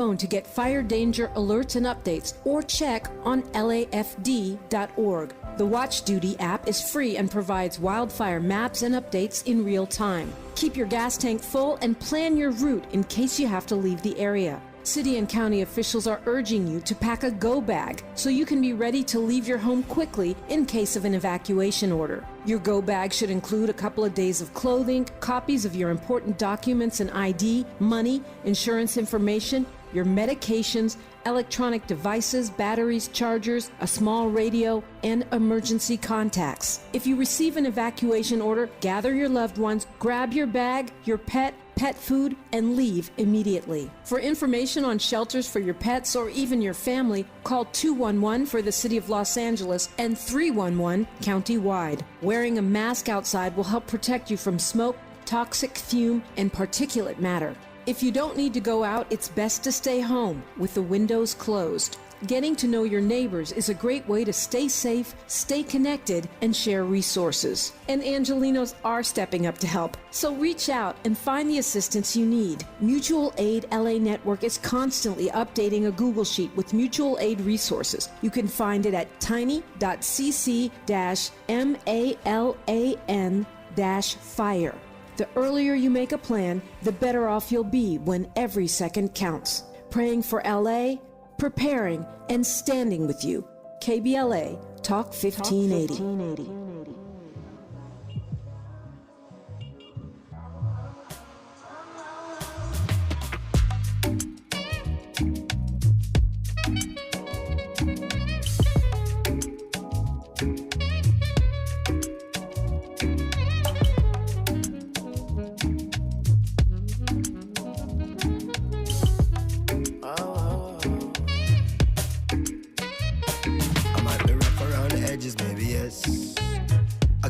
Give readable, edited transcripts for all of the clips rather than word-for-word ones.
phone to get fire danger alerts and updates, or check on lafd.org. The Watch Duty app is free and provides wildfire maps and updates in real time. Keep your gas tank full and plan your route in case you have to leave the area. City and county officials are urging you to pack a go bag so you can be ready to leave your home quickly in case of an evacuation order. Your go bag should include a couple of days of clothing, copies of your important documents and ID, money, insurance information, your medications, electronic devices, batteries, chargers, a small radio, and emergency contacts. If you receive an evacuation order, gather your loved ones, grab your bag, your pet food, and leave immediately. For information on shelters for your pets or even your family, call 211 for the City of Los Angeles and 311 county-wide. Wearing a mask outside will help protect you from smoke, toxic fume, and particulate matter. If you don't need to go out, it's best to stay home with the windows closed. Getting to know your neighbors is a great way to stay safe, stay connected, and share resources. And Angelinos are stepping up to help, so reach out and find the assistance you need. Mutual Aid LA Network is constantly updating a Google Sheet with mutual aid resources. You can find it at tiny.cc-malan-fire. The earlier you make a plan, the better off you'll be when every second counts. Praying for LA, preparing, and standing with you. KBLA, Talk 1580.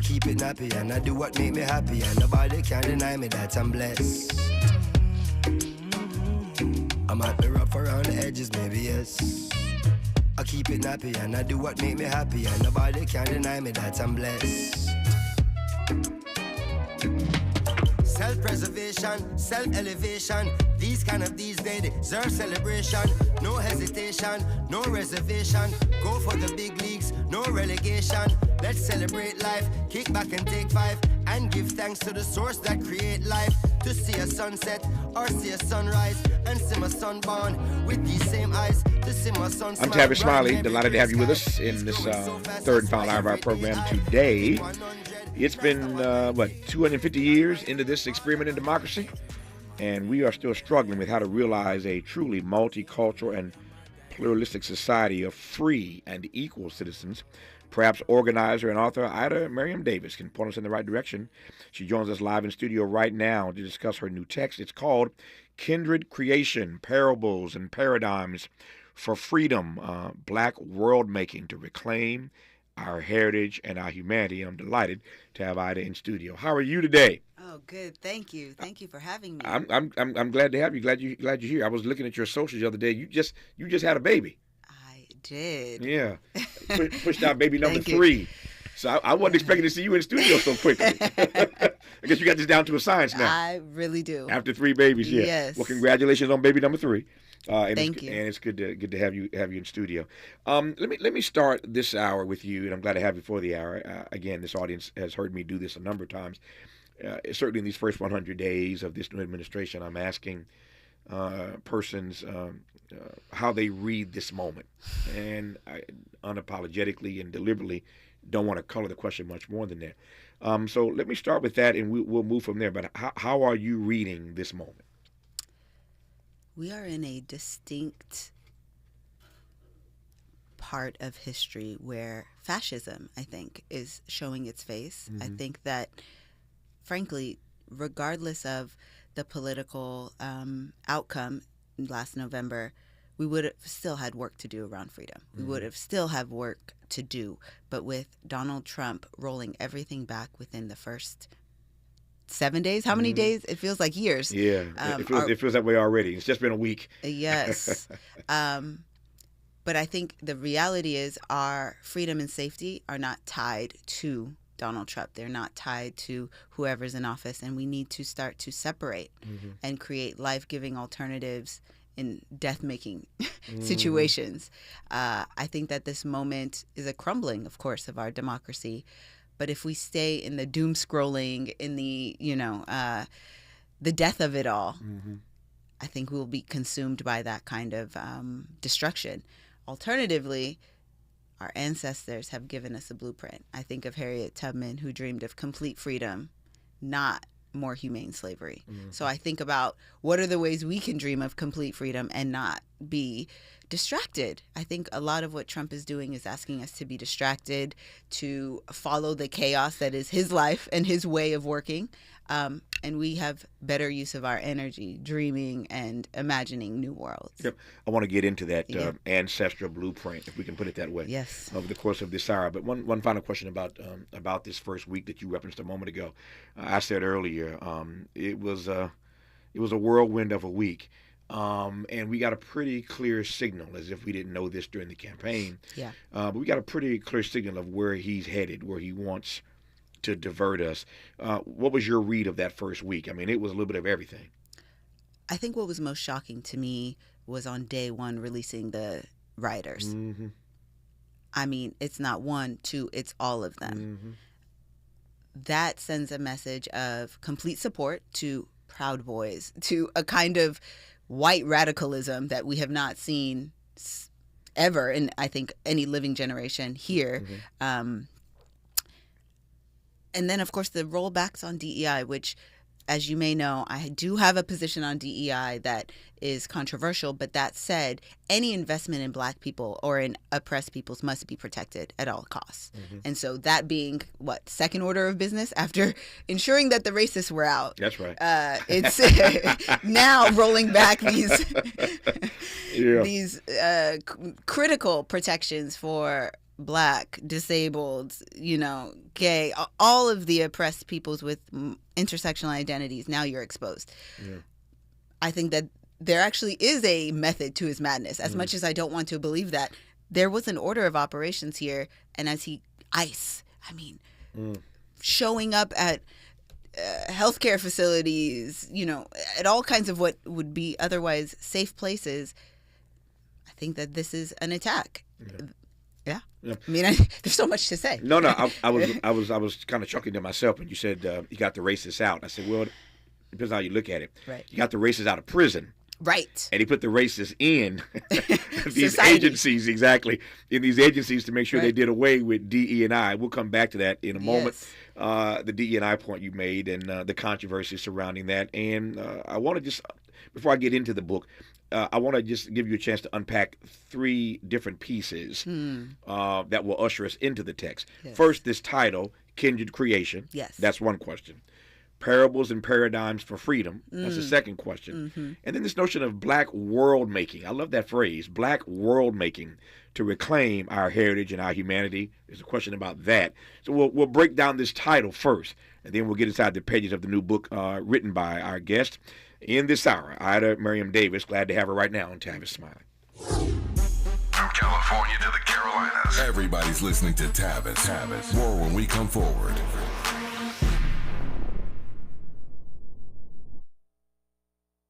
Keep it nappy and I do what make me happy, and nobody can deny me that I'm blessed. I might be rough around the edges, maybe yes. I keep it nappy and I do what make me happy, and nobody can deny me that I'm blessed. Self-preservation, self-elevation, these days deserve celebration. No hesitation, no reservation, go for the big leagues, no relegation. Let's celebrate life, kick back and take five, and give thanks to the source that create life. To see a sunset or see a sunrise, and see my son born with these same eyes. To see my son smile. I'm Tavis Smiley, delighted to have you with us in this third and final hour of our program today. It's been, 250 years into this experiment in democracy, and we are still struggling with how to realize a truly multicultural and pluralistic society of free and equal citizens. Perhaps organizer and author Ida Miriam Davis can point us in the right direction. She joins us live in studio right now to discuss her new text. It's called Kindred Creation, Parables and Paradigms for Freedom, Black World Making to Reclaim Our Heritage and Our Humanity. I'm delighted to have Ida in studio. How are you today? Oh, good. Thank you. Thank you for having me. I'm glad to have you. Glad you're here. I was looking at your socials the other day. You just had a baby. I did. Yeah. Pushed out baby number 3. So I wasn't expecting to see you in the studio so quickly. I guess you got this down to a science now. I really do. After 3 babies, yeah. Yes. Well, congratulations on baby number 3. Thank you. And it's good to have you in studio. Let me start this hour with you, and I'm glad to have you for the hour. Again, this audience has heard me do this a number of times. Certainly in these first 100 days of this new administration, I'm asking persons how they read this moment, and I unapologetically and deliberately don't want to color the question much more than that. So let me start with that, and we'll move from there. But how are you reading this moment? We are in a distinct part of history where fascism, I think, is showing its face. Mm-hmm. I think that, frankly, regardless of the political outcome last November, we would have still had work to do around freedom. We would have still have work to do. But with Donald Trump rolling everything back within the first 7 days, how many days? It feels like years. Yeah, it feels that way already. It's just been a week. Yes. But I think the reality is our freedom and safety are not tied to Donald Trump. They're not tied to whoever's in office, and we need to start to separate and create life-giving alternatives in death-making situations. I think that this moment is a crumbling, of course, of our democracy. But if we stay in the doom scrolling, in the, the death of it all, I think we'll be consumed by that kind of destruction. Alternatively, our ancestors have given us a blueprint. I think of Harriet Tubman, who dreamed of complete freedom, not more humane slavery. So I think about what are the ways we can dream of complete freedom and not be distracted. I think a lot of what Trump is doing is asking us to be distracted, to follow the chaos that is his life and his way of working. And we have better use of our energy dreaming and imagining new worlds. Yep. I want to get into that ancestral blueprint, if we can put it that way. Yes. Over the course of this hour. But one final question about this first week that you referenced a moment ago. I said earlier, it was a whirlwind of a week. And we got a pretty clear signal, as if we didn't know this during the campaign. Yeah. But we got a pretty clear signal of where he's headed, where he wants to divert us. What was your read of that first week? I mean, it was a little bit of everything. I think what was most shocking to me was on day one releasing the rioters. I mean, it's not one, two, it's all of them. That sends a message of complete support to Proud Boys, to a kind of white radicalism that we have not seen ever in, I think, any living generation here. And then, of course, the rollbacks on DEI, which, as you may know, I do have a position on DEI that is controversial. But that said, any investment in Black people or in oppressed peoples must be protected at all costs. And so that being, second order of business after ensuring that the racists were out. That's right. It's now rolling back these critical protections for Black, disabled, gay, all of the oppressed peoples with intersectional identities. Now you're exposed. I think that there actually is a method to his madness. As much as I don't want to believe that, there was an order of operations here. And as showing up at healthcare facilities, at all kinds of what would be otherwise safe places, I think that this is an attack. Yeah. I mean, there's so much to say. No. I was kind of chuckling to myself when you said you got the racists out. I said, well, it depends on how you look at it. Right. You got the racists out of prison. Right. And he put the racists in these agencies, in these agencies to make sure they did away with DE&I. We'll come back to that in a moment. The DE&I point you made and the controversy surrounding that. And I want to just, before I get into the book, I want to just give you a chance to unpack three different pieces that will usher us into the text. Yes. First, this title, Kindred Creation. Yes. That's one question. Parables and Paradigms for Freedom. That's the second question. And then this notion of Black world making. I love that phrase, Black world making, to reclaim our heritage and our humanity. There's a question about that. So we'll break down this title first, and then we'll get inside the pages of the new book written by our guest in this hour, Ida Miriam Davis. Glad to have her right now on Tavis Smiley. From California to the Carolinas, everybody's listening to Tavis. More when we come forward.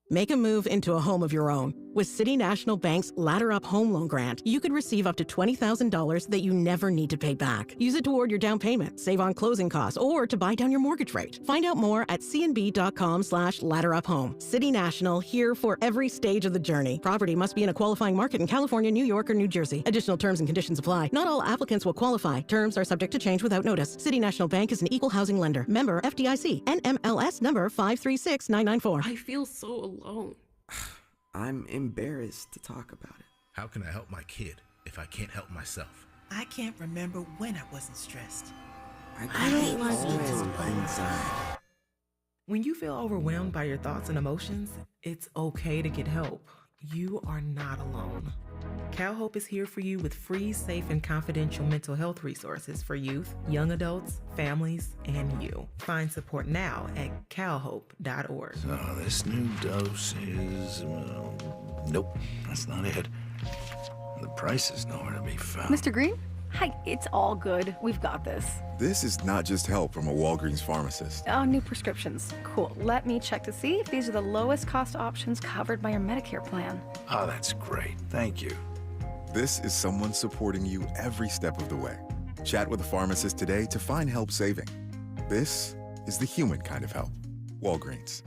Make a move into a home of your own. With City National Bank's Ladder Up Home Loan Grant, you could receive up to $20,000 that you never need to pay back. Use it toward your down payment, save on closing costs, or to buy down your mortgage rate. Find out more at cnb.com/ladderuphome. City National, here for every stage of the journey. Property must be in a qualifying market in California, New York, or New Jersey. Additional terms and conditions apply. Not all applicants will qualify. Terms are subject to change without notice. City National Bank is an equal housing lender. Member FDIC. NMLS number 536994. I feel so alone. I'm embarrassed to talk about it. How can I help my kid if I can't help myself? I can't remember when I wasn't stressed. I don't like it inside. When you feel overwhelmed by your thoughts and emotions, it's okay to get help. You are not alone. CalHope is here for you with free, safe, and confidential mental health resources for youth, young adults, families, and you. Find support now at calhope.org. So this new dose is, nope, that's not it. The price is nowhere to be found. Mr. Green? Hi, it's all good. We've got this. This is not just help from a Walgreens pharmacist. Oh, new prescriptions. Cool. Let me check to see if these are the lowest cost options covered by your Medicare plan. Oh, that's great. Thank you. This is someone supporting you every step of the way. Chat with a pharmacist today to find help saving. This is the human kind of help. Walgreens.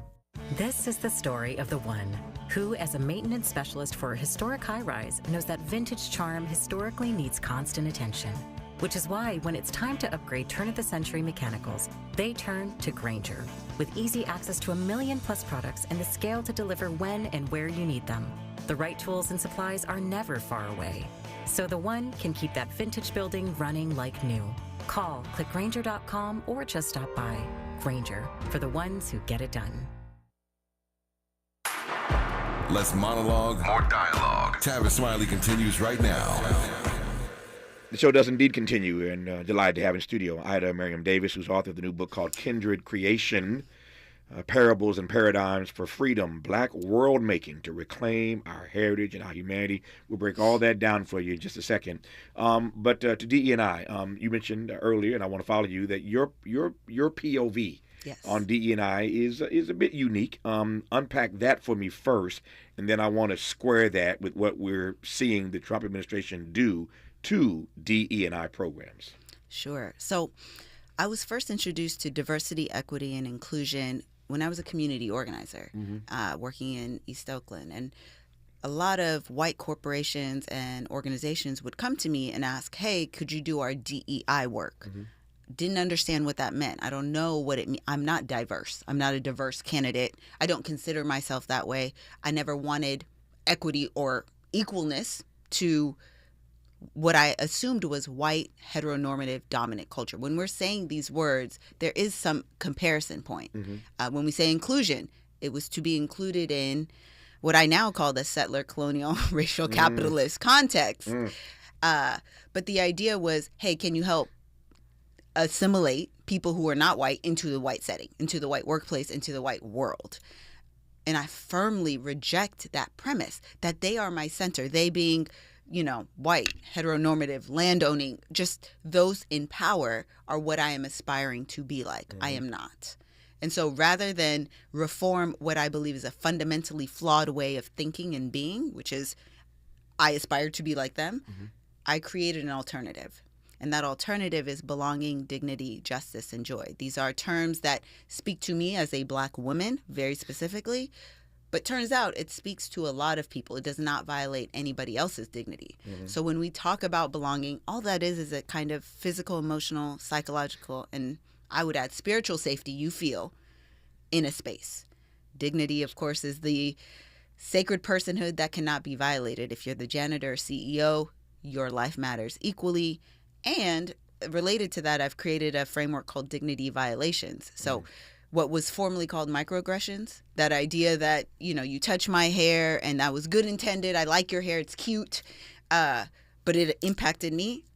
This is the story of the one who, as a maintenance specialist for a historic high-rise, knows that vintage charm historically needs constant attention. Which is why, when it's time to upgrade turn-of-the-century mechanicals, they turn to Grainger. With easy access to 1 million-plus products and the scale to deliver when and where you need them. The right tools and supplies are never far away. So the one can keep that vintage building running like new. Call, click Grainger.com, or just stop by. Grainger, for the ones who get it done. Less monologue, more dialogue. Tavis Smiley continues right now. The show does indeed continue, and delighted to have in studio Ida Miriam Davis, who's author of the new book called Kindred Creation, Parables and Paradigms for Freedom, Black World Making to Reclaim Our Heritage and Our Humanity. We'll break all that down for you in just a second. But to DE&I, you mentioned earlier, and I want to follow you, that your POV on DE&I is a bit unique. Unpack that for me first, and then I want to square that with what we're seeing the Trump administration do to DE&I programs. Sure. So I was first introduced to diversity, equity, and inclusion when I was a community organizer working in East Oakland. And a lot of white corporations and organizations would come to me and ask, hey, could you do our DEI work? Didn't understand what that meant. I don't know what it means. I'm not diverse. I'm not a diverse candidate. I don't consider myself that way. I never wanted equity or equalness to what I assumed was white, heteronormative, dominant culture. When we're saying these words, there is some comparison point. When we say inclusion, it was to be included in what I now call the settler, colonial, racial, capitalist context. But the idea was, hey, can you help assimilate people who are not white into the white setting, into the white workplace, into the white world? And I firmly reject that premise that they are my center, they being, white, heteronormative, landowning, just those in power are what I am aspiring to be like. I am not. And so rather than reform what I believe is a fundamentally flawed way of thinking and being, which is I aspire to be like them, I created an alternative. And that alternative is belonging, dignity, justice, and joy. These are terms that speak to me as a Black woman, very specifically. But turns out it speaks to a lot of people. It does not violate anybody else's dignity. So when we talk about belonging, all that is a kind of physical, emotional, psychological, and I would add spiritual safety you feel in a space. Dignity, of course, is the sacred personhood that cannot be violated. If you're the janitor or CEO, your life matters equally. And related to that, I've created a framework called dignity violations. So what was formerly called microaggressions, that idea that, you touch my hair and that was good intended. I like your hair. It's cute. But it impacted me.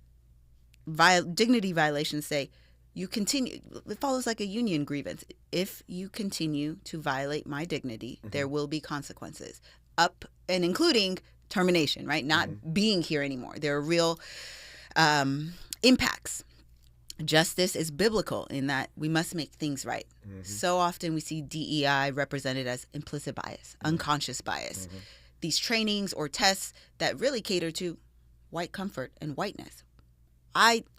Dignity violations say you continue. It follows like a union grievance. If you continue to violate my dignity, there will be consequences up and including termination, right? Not being here anymore. There are real impacts. Justice is biblical in that we must make things right. So often we see DEI represented as implicit bias, unconscious bias. These trainings or tests that really cater to white comfort and whiteness.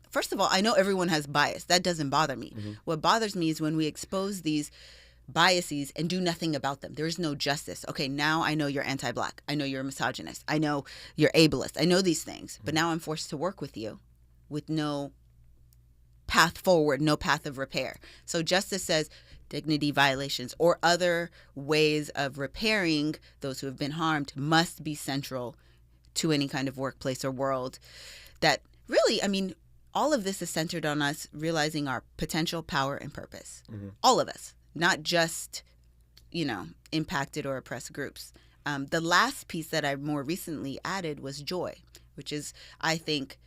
First of all, I know everyone has bias. That doesn't bother me. What bothers me is when we expose these biases and do nothing about them. There is no justice. Okay, now I know you're anti-Black. I know you're a misogynist. I know you're ableist. I know these things. But now I'm forced to work with you with no path forward, no path of repair. So justice says dignity violations or other ways of repairing those who have been harmed must be central to any kind of workplace or world. That really, all of this is centered on us realizing our potential, power, and purpose. All of us. Not just, impacted or oppressed groups. The last piece that I more recently added was joy, which is, I think,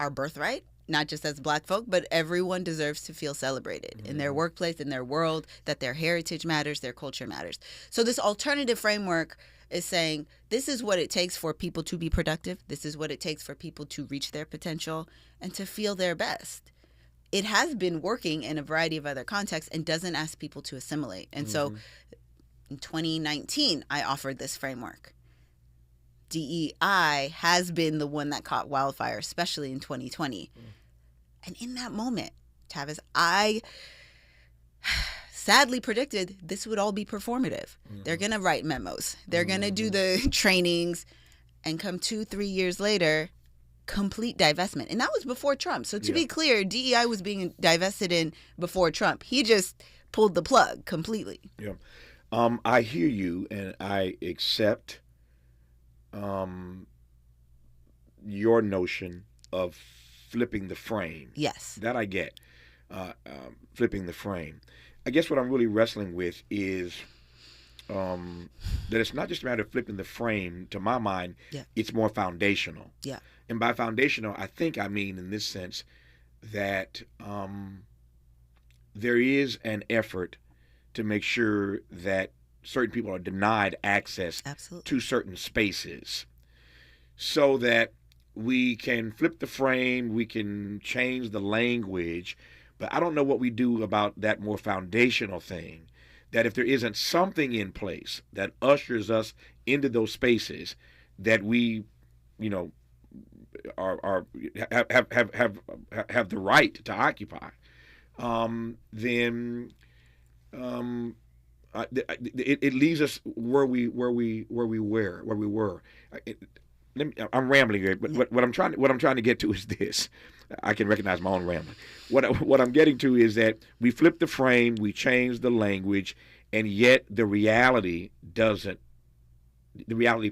our birthright, not just as Black folk, but everyone deserves to feel celebrated in their workplace, in their world, that their heritage matters, their culture matters. So this alternative framework is saying this is what it takes for people to be productive. This is what it takes for people to reach their potential and to feel their best. It has been working in a variety of other contexts and doesn't ask people to assimilate. And so in 2019, I offered this framework. DEI has been the one that caught wildfire, especially in 2020. And in that moment, Tavis, I sadly predicted this would all be performative. They're going to write memos. They're going to do the trainings, and come 2-3 years later, complete divestment. And that was before Trump. So to be clear, DEI was being divested in before Trump. He just pulled the plug completely. Yeah. I hear you, and I accept your notion of flipping the frame. Yes. That I get. Flipping the frame. I guess what I'm really wrestling with is that it's not just a matter of flipping the frame. To my mind, it's more foundational. Yeah. And by foundational, I think I mean in this sense that there is an effort to make sure that certain people are denied access to certain spaces so that we can flip the frame, we can change the language, but I don't know what we do about that more foundational thing, that if there isn't something in place that ushers us into those spaces that we, have the right to occupy, then it leaves us where we were. I'm rambling here, but what I'm trying to get to is this. I can recognize my own rambling. What I'm getting to is that we flip the frame, we change the language, and yet the reality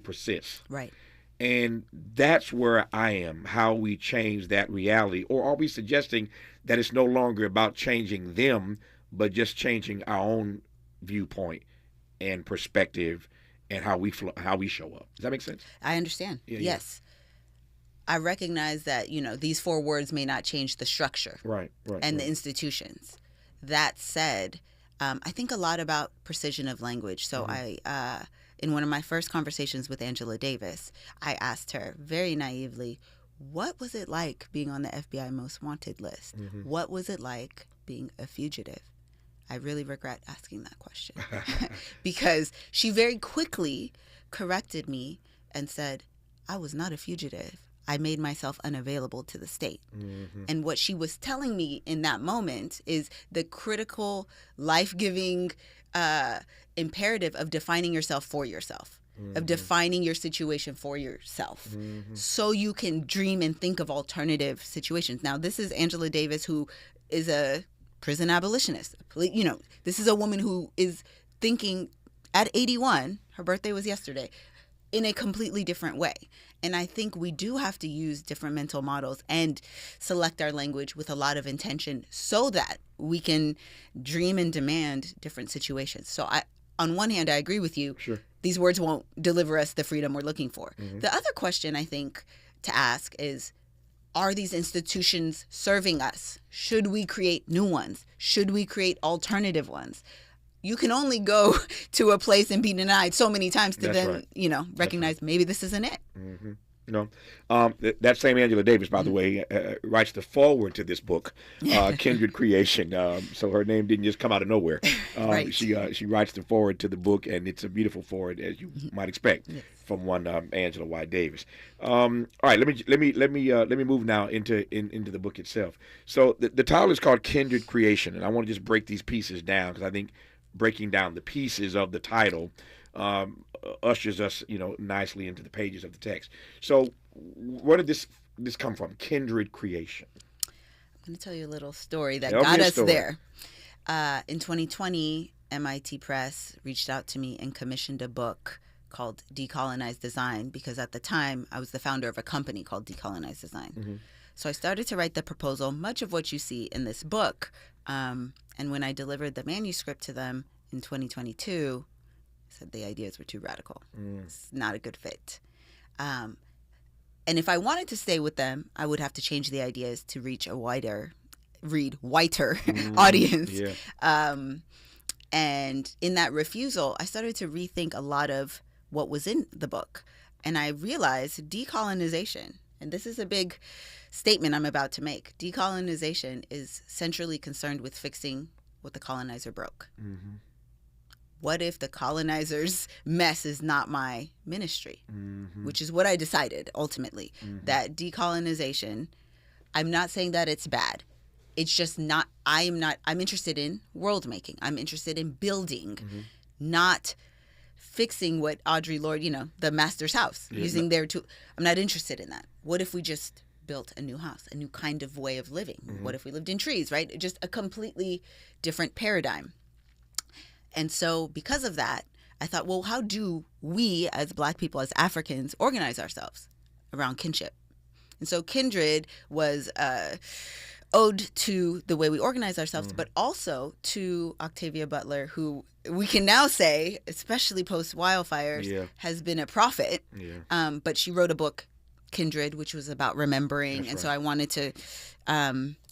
persists. Right. And that's where I am, how we change that reality. Or are we suggesting that it's no longer about changing them, but just changing our own viewpoint and perspective and how we show up? Does that make sense? I understand. Yes. I recognize that, these 4 words may not change the structure and the institutions. That said, I think a lot about precision of language. So in one of my first conversations with Angela Davis, I asked her very naively, what was it like being on the FBI most wanted list? What was it like being a fugitive? I really regret asking that question because she very quickly corrected me and said, I was not a fugitive. I made myself unavailable to the state. And what she was telling me in that moment is the critical, life-giving imperative of defining yourself for yourself, of defining your situation for yourself, so you can dream and think of alternative situations. Now, this is Angela Davis, who is a prison abolitionist. This is a woman who is thinking at 81, her birthday was yesterday, in a completely different way. And I think we do have to use different mental models and select our language with a lot of intention so that we can dream and demand different situations. So on one hand, I agree with you. Sure. These words won't deliver us the freedom we're looking for. The other question I think to ask is, are these institutions serving us? Should we create new ones? Should we create alternative ones? You can only go to a place and be denied so many times to recognize maybe this isn't it. That same Angela Davis, by the way, writes the foreword to this book, Kindred Creation. So her name didn't just come out of nowhere. Right. She writes the foreword to the book, and it's a beautiful foreword, as you might expect, from one Angela Y. Davis. All right, let me move now into the book itself. So the title is called Kindred Creation, and I want to just break these pieces down because I think breaking down the pieces of the title ushers us, nicely into the pages of the text. So where did this come from? Kindred Creation. I'm going to tell you a little story that got us there. In 2020, MIT Press reached out to me and commissioned a book called Decolonize Design because at the time I was the founder of a company called Decolonize Design. So I started to write the proposal, much of what you see in this book. And when I delivered the manuscript to them in 2022, I said the ideas were too radical. It's not a good fit. And if I wanted to stay with them, I would have to change the ideas to reach a whiter audience. Yeah. And in that refusal, I started to rethink a lot of what was in the book. And I realized decolonization, and this is a big statement I'm about to make, decolonization is centrally concerned with fixing what the colonizer broke. Mm-hmm. What if the colonizer's mess is not my ministry? Mm-hmm. Which is what I decided ultimately. Mm-hmm. That decolonization, I'm not saying that it's bad. It's just not, I'm interested in world making. I'm interested in building, not fixing what Audre Lorde, the master's house, using their tool. I'm not interested in that. What if we just built a new house, a new kind of way of living? What if we lived in trees, right? Just a completely different paradigm. And so because of that, I thought, well, how do we as Black people, as Africans, organize ourselves around kinship? And so Kindred was ode to the way we organize ourselves, but also to Octavia Butler, who we can now say, especially post-Wildfires, has been a prophet. But she wrote a book, Kindred, which was about remembering. So I wanted to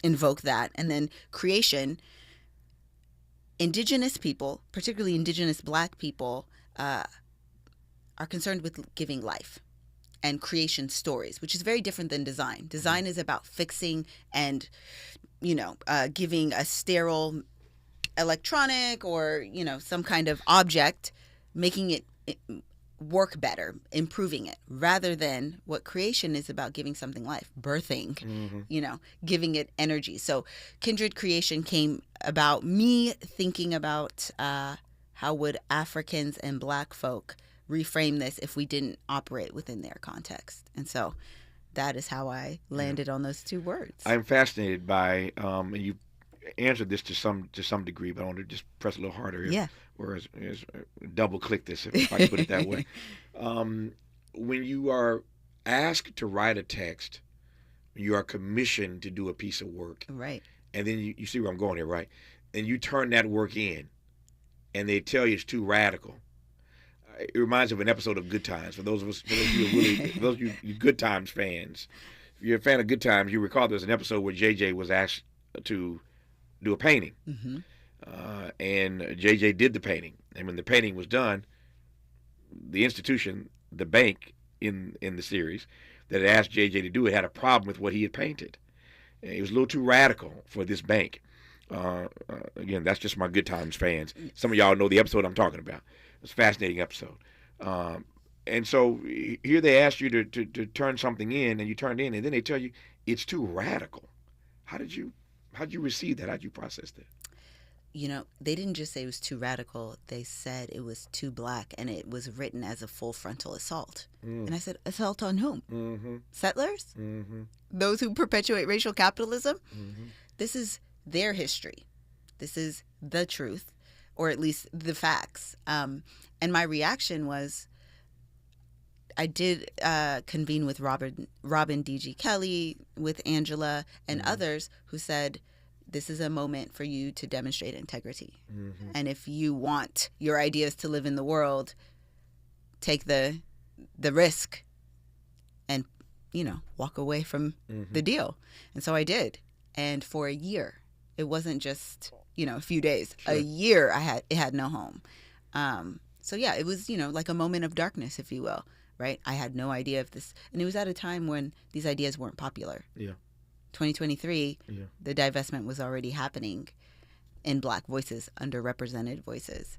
invoke that. And then creation. Indigenous people, particularly Indigenous Black people, are concerned with giving life and creation stories, which is very different than design. Design is about fixing and, giving a sterile electronic or, some kind of object, making it work better, improving it, rather than what creation is about, giving something life, birthing, giving it energy. So Kindred Creation came about me thinking about how would Africans and Black folk reframe this if we didn't operate within their context. And so that is how I landed on those two words. I'm fascinated by, and you answered this to some degree, but I want to just press a little harder here. Yeah. Or double click this, if I can put it that way. When you are asked to write a text, you are commissioned to do a piece of work. Right. And then you see where I'm going here, right? And you turn that work in, and they tell you it's too radical. It reminds me of an episode of Good Times. For those of you Good Times fans, if you're a fan of Good Times, you recall there's an episode where JJ was asked to do a painting. And JJ did the painting. And when the painting was done, the institution, the bank in the series that had asked JJ to do it had a problem with what he had painted. And it was a little too radical for this bank. Again, that's just my Good Times fans. Some of y'all know the episode I'm talking about. It's a fascinating episode. And so here they asked you to turn something in, and you turned in, and then they tell you it's too radical. How did you receive that? How did you process that? They didn't just say it was too radical. They said it was too Black, and it was written as a full frontal assault. And I said, assault on whom? Settlers? Those who perpetuate racial capitalism? This is their history. This is the truth, or at least the facts. And my reaction was, I did convene with Robin D.G. Kelly, with Angela, and others who said, this is a moment for you to demonstrate integrity. And if you want your ideas to live in the world, take the risk and, walk away from the deal. And so I did. And for a year, it wasn't just, a few days, a year it had no home. So yeah, it was, like a moment of darkness, if you will, right? I had no idea of this. And it was at a time when these ideas weren't popular. 2023, the divestment was already happening in Black voices, underrepresented voices.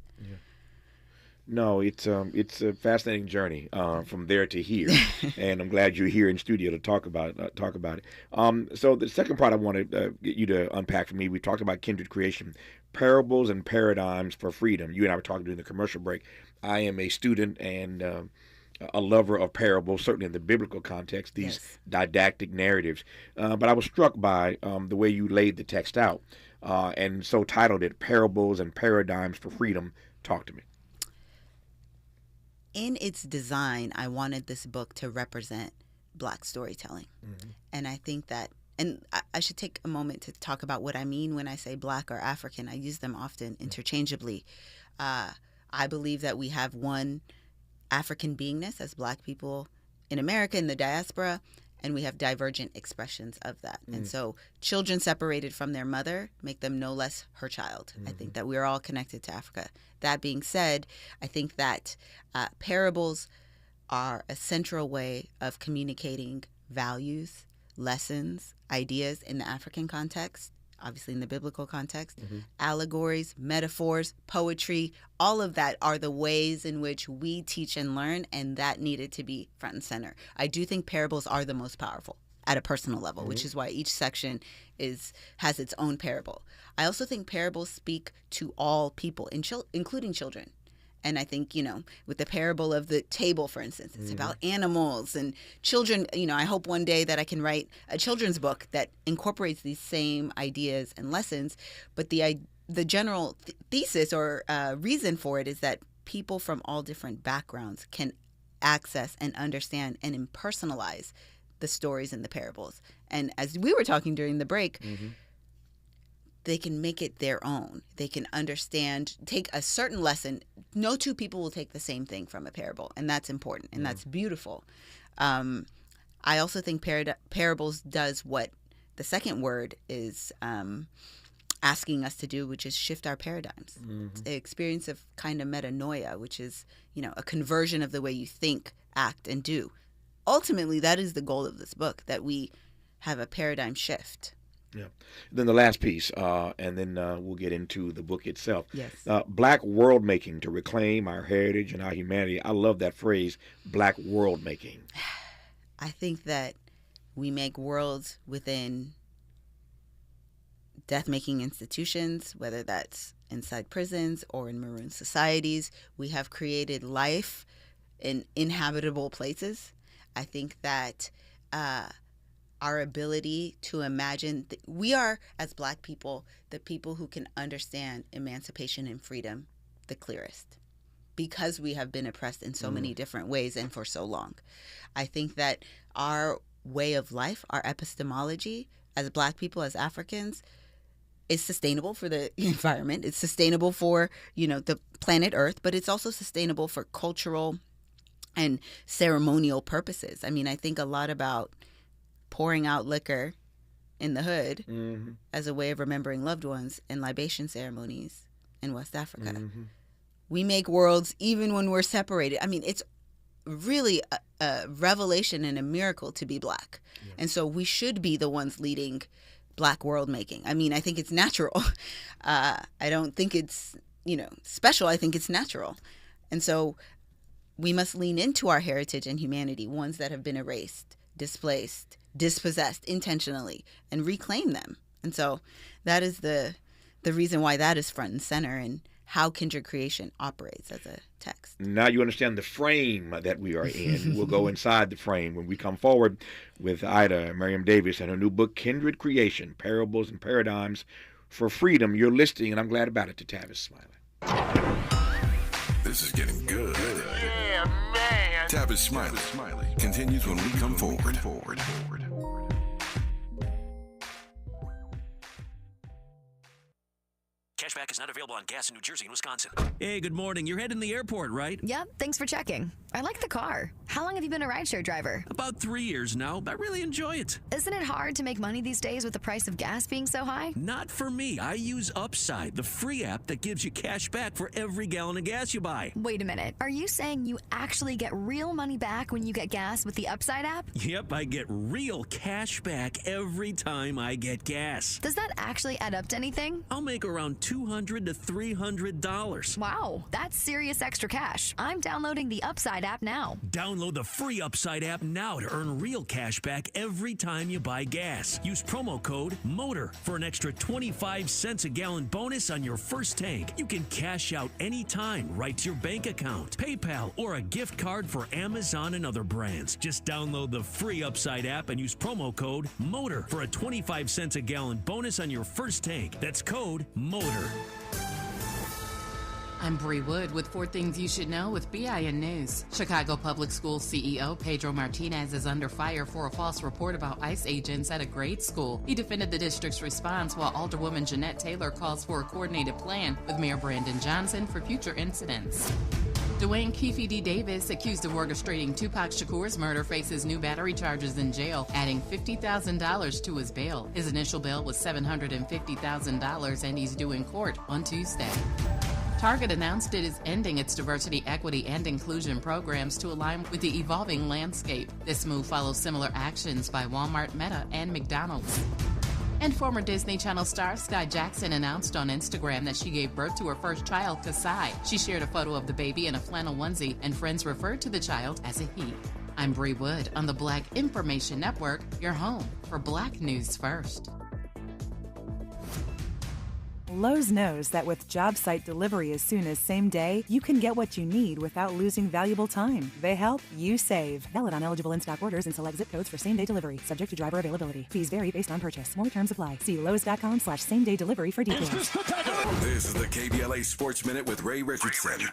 No, it's a fascinating journey from there to here, and I'm glad you're here in studio to talk about it. So the second part I wanted get you to unpack for me, we talked about Kindred Creation, parables and paradigms for freedom. You and I were talking during the commercial break. I am a student and a lover of parables, certainly in the biblical context, these didactic narratives. But I was struck by the way you laid the text out, and so titled it, Parables and Paradigms for Freedom. Talk to me. In its design, I wanted this book to represent Black storytelling. And I think that, and I should take a moment to talk about what I mean when I say Black or African. I use them often interchangeably. I believe that we have one African beingness as Black people in America, in the diaspora, and we have divergent expressions of that. And so children separated from their mother make them no less her child. I think that we're all connected to Africa. That being said, I think that parables are a central way of communicating values, lessons, ideas in the African context, obviously in the biblical context. Allegories, metaphors, poetry, all of that are the ways in which we teach and learn, and that needed to be front and center. I do think parables are the most powerful at a personal level, which is why each section has its own parable. I also think parables speak to all people, including children. And I think, with the parable of the table, for instance, it's about animals and children. I hope one day that I can write a children's book that incorporates these same ideas and lessons. But the general thesis or reason for it is that people from all different backgrounds can access and understand and impersonalize the stories in the parables. And as we were talking during the break, they can make it their own. They can understand, take a certain lesson. No two people will take the same thing from a parable, and that's important, and that's beautiful. I also think parables does what the second word is asking us to do, which is shift our paradigms. It's an experience of kind of metanoia, which is, a conversion of the way you think, act, and do. Ultimately, that is the goal of this book, that we have a paradigm shift. Yeah. Then the last piece, and then we'll get into the book itself. Yes. Black world making to reclaim our heritage and our humanity. I love that phrase, black world making. I think that we make worlds within death-making institutions, whether that's inside prisons or in maroon societies. We have created life in inhabitable places. I think that our ability to imagine, we are, as Black people, the people who can understand emancipation and freedom the clearest, because we have been oppressed in so many different ways and for so long. I think that our way of life, our epistemology as Black people, as Africans, is sustainable for the environment. It's sustainable for, the planet Earth, but it's also sustainable for cultural and ceremonial purposes. I mean, I think a lot about pouring out liquor in the hood as a way of remembering loved ones in libation ceremonies in West Africa. We make worlds even when we're separated. I mean, it's really a revelation and a miracle to be Black. Yeah. And so we should be the ones leading Black world making. I mean, I think it's natural. I don't think it's, special. I think it's natural. And so we must lean into our heritage and humanity, ones that have been erased, displaced, dispossessed intentionally, and reclaim them. And so that is the reason why that is front and center and how Kindred creation operates as a text. Now you understand the frame that we are in. We'll go inside the frame when we come forward with Ida Miriam Davis and her new book, Kindred Creation, Parables and Paradigms for Freedom. You're listening, and I'm glad about it, to Tavis Smiley. This is getting good. Yeah, man. Tavis Smiley continues when we come forward. Cashback is not available on gas in New Jersey and Wisconsin. Hey, good morning. You're heading to the airport, right? Yep, thanks for checking. I like the car. How long have you been a rideshare driver? About 3 years now. I really enjoy it. Isn't it hard to make money these days with the price of gas being so high? Not for me. I use Upside, the free app that gives you cash back for every gallon of gas you buy. Wait a minute. Are you saying you actually get real money back when you get gas with the Upside app? Yep, I get real cash back every time I get gas. Does that actually add up to anything? I'll make around $200 to $300. Wow, that's serious extra cash. I'm downloading the Upside app now. Download the free Upside app now to earn real cash back every time you buy gas. Use promo code MOTOR for an extra 25 cents a gallon bonus on your first tank. You can cash out anytime right to your bank account, PayPal, or a gift card for Amazon and other brands. Just download the free Upside app and use promo code MOTOR for a 25 cents a gallon bonus on your first tank. That's code MOTOR. I'm Bree Wood with 4 Things You Should Know with BIN News. Chicago Public Schools CEO Pedro Martinez is under fire for a false report about ICE agents at a grade school. He defended the district's response while Alderwoman Jeanette Taylor calls for a coordinated plan with Mayor Brandon Johnson for future incidents. Dwayne Keefe D. Davis, accused of orchestrating Tupac Shakur's murder, faces new battery charges in jail, adding $50,000 to his bail. His initial bail was $750,000, and he's due in court on Tuesday. Target announced it is ending its diversity, equity, and inclusion programs to align with the evolving landscape. This move follows similar actions by Walmart, Meta, and McDonald's. And former Disney Channel star Sky Jackson announced on Instagram that she gave birth to her first child, Kasai. She shared a photo of the baby in a flannel onesie, and friends referred to the child as a he. I'm Bree Wood on the Black Information Network, your home for Black News First. Lowe's knows that with job site delivery as soon as same day, you can get what you need without losing valuable time. They help, you save. Valid on eligible in-stock orders and select zip codes for same-day delivery. Subject to driver availability. Fees vary based on purchase. More terms apply. See Lowe's.com/same-day delivery for details. This is the KBLA Sports Minute with Ray Richardson.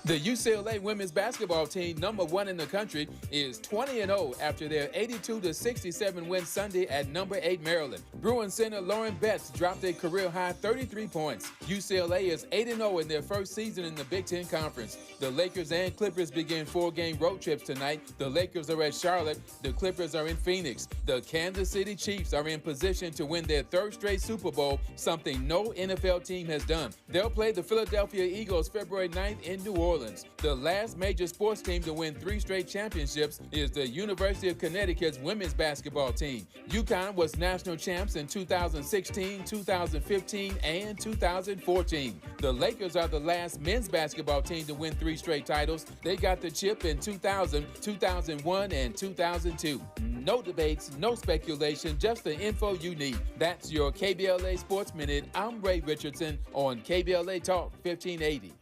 The UCLA women's basketball team, number 1 in the country, is 20-0 after their 82-67 win Sunday at number 8 Maryland. Bruin center Lauren Betts dropped a career-high 33 points. UCLA is 8-0 in their first season in the Big Ten Conference. The Lakers and Clippers begin 4-game road trips tonight. The Lakers are at Charlotte. The Clippers are in Phoenix. The Kansas City Chiefs are in position to win their 3rd straight Super Bowl, something no NFL team has done. They'll play the Philadelphia Eagles February 9th in New Orleans. The last major sports team to win 3 straight championships is the University of Connecticut's women's basketball team. UConn was national champs in 2016, 2015, and 2014. The Lakers are the last men's basketball team to win 3 straight titles. They got the chip in 2000, 2001, and 2002. No debates, no speculation, just the info you need. That's your KBLA Sports Minute. I'm Ray Richardson on KBLA Talk 1580.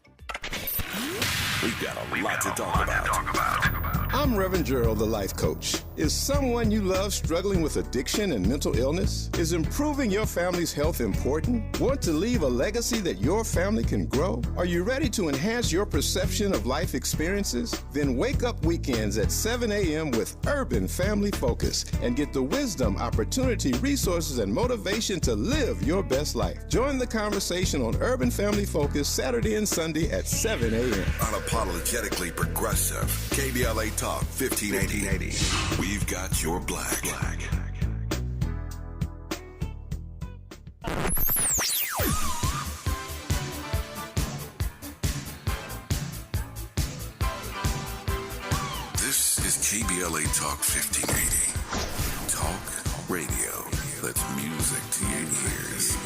We've got a lot to talk about. I'm Reverend Gerald, the life coach. Is someone you love struggling with addiction and mental illness? Is improving your family's health important? Want to leave a legacy that your family can grow? Are you ready to enhance your perception of life experiences? Then wake up weekends at 7 a.m. with Urban Family Focus and get the wisdom, opportunity, resources, and motivation to live your best life. Join the conversation on Urban Family Focus Saturday and Sunday at 7 a.m. Unapologetically progressive. KBLA Talk 1580. We've got your black. This is KBLA Talk 1580. Talk radio. That's music to your ears.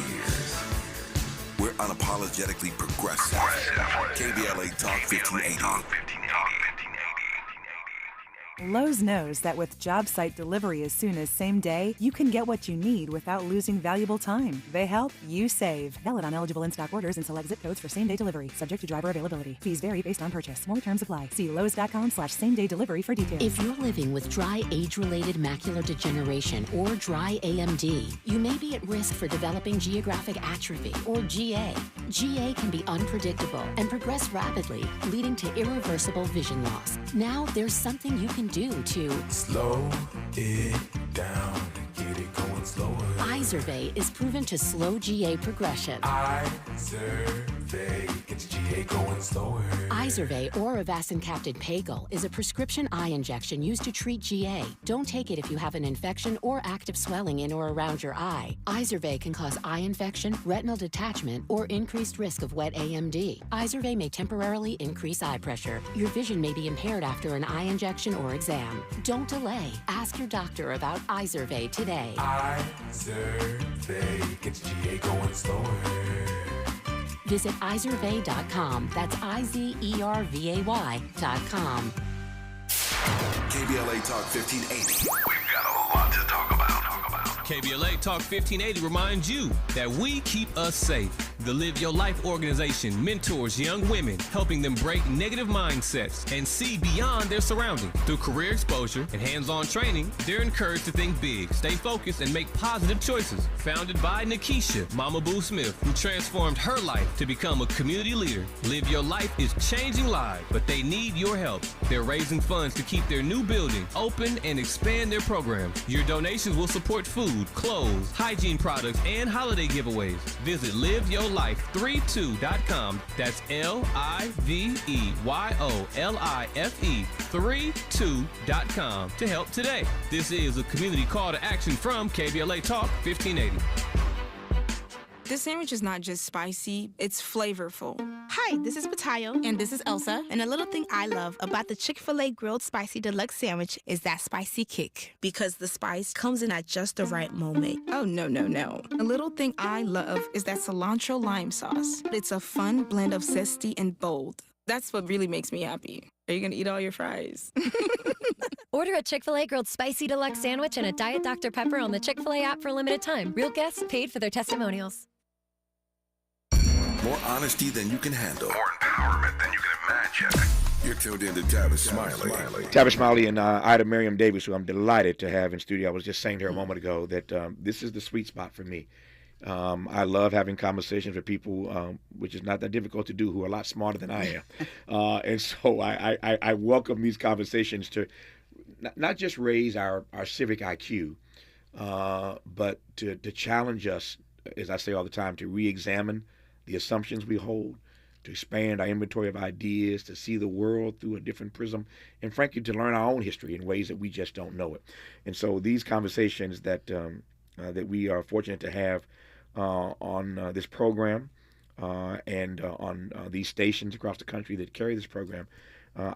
We're unapologetically progressive. KBLA Talk 1580. Lowe's knows that with job site delivery as soon as same day, you can get what you need without losing valuable time. They help, you save. Valid on eligible in-stock orders and select zip codes for same-day delivery. Subject to driver availability. Fees vary based on purchase. More terms apply. See Lowe's.com/same-day delivery for details. If you're living with dry age-related macular degeneration or dry AMD, you may be at risk for developing geographic atrophy or GA. GA can be unpredictable and progress rapidly, leading to irreversible vision loss. Now there's something you can do to slow it down, get it going slower. Izervay is proven to slow GA progression. Izervay gets GA going slower. Izervay or avacincaptad pagel is a prescription eye injection used to treat GA. Don't take it if you have an infection or active swelling in or around your eye. Izervay can cause eye infection, retinal detachment, or increased risk of wet AMD. Izervay may temporarily increase eye pressure. Your vision may be impaired after an eye injection or exam. Don't delay. Ask your doctor about Izervay today. Izervay gets GA going slower. Visit Izervay.com. That's IZERVAY.com. KBLA Talk 1580. We've got a lot to talk about. KBLA Talk 1580 reminds you that we keep us safe. The Live Your Life organization mentors young women, helping them break negative mindsets and see beyond their surroundings. Through career exposure and hands-on training, they're encouraged to think big, stay focused, and make positive choices. Founded by Nikisha Mama Boo Smith, who transformed her life to become a community leader. Live Your Life is changing lives, but they need your help. They're raising funds to keep their new building open and expand their programs. Your donations will support food, clothes, hygiene products, and holiday giveaways. Visit liveyourlife.com liveyourlife32.com. That's liveyourlife32.com to help today. This is a community call to action from KBLA Talk 1580. This sandwich is not just spicy, it's flavorful. Hi, this is Matayo. And this is Elsa. And a little thing I love about the Chick-fil-A Grilled Spicy Deluxe Sandwich is that spicy kick. Because the spice comes in at just the right moment. Oh, no. A little thing I love is that cilantro lime sauce. It's a fun blend of zesty and bold. That's what really makes me happy. Are you gonna eat all your fries? Order a Chick-fil-A Grilled Spicy Deluxe Sandwich and a Diet Dr. Pepper on the Chick-fil-A app for a limited time. Real guests paid for their testimonials. More honesty than you can handle. More empowerment than you can imagine. You're tuned in to Tavis Smiley. Tavis Smiley and Ida Miriam Davis, who I'm delighted to have in studio. I was just saying to her a moment ago that this is the sweet spot for me. I love having conversations with people, which is not that difficult to do, who are a lot smarter than I am. And so I welcome these conversations to not just raise our civic IQ, but to challenge us, as I say all the time, to re-examine the assumptions we hold, to expand our inventory of ideas, to see the world through a different prism, and frankly, to learn our own history in ways that we just don't know it. And so these conversations that we are fortunate to have on this program and on these stations across the country that carry this program,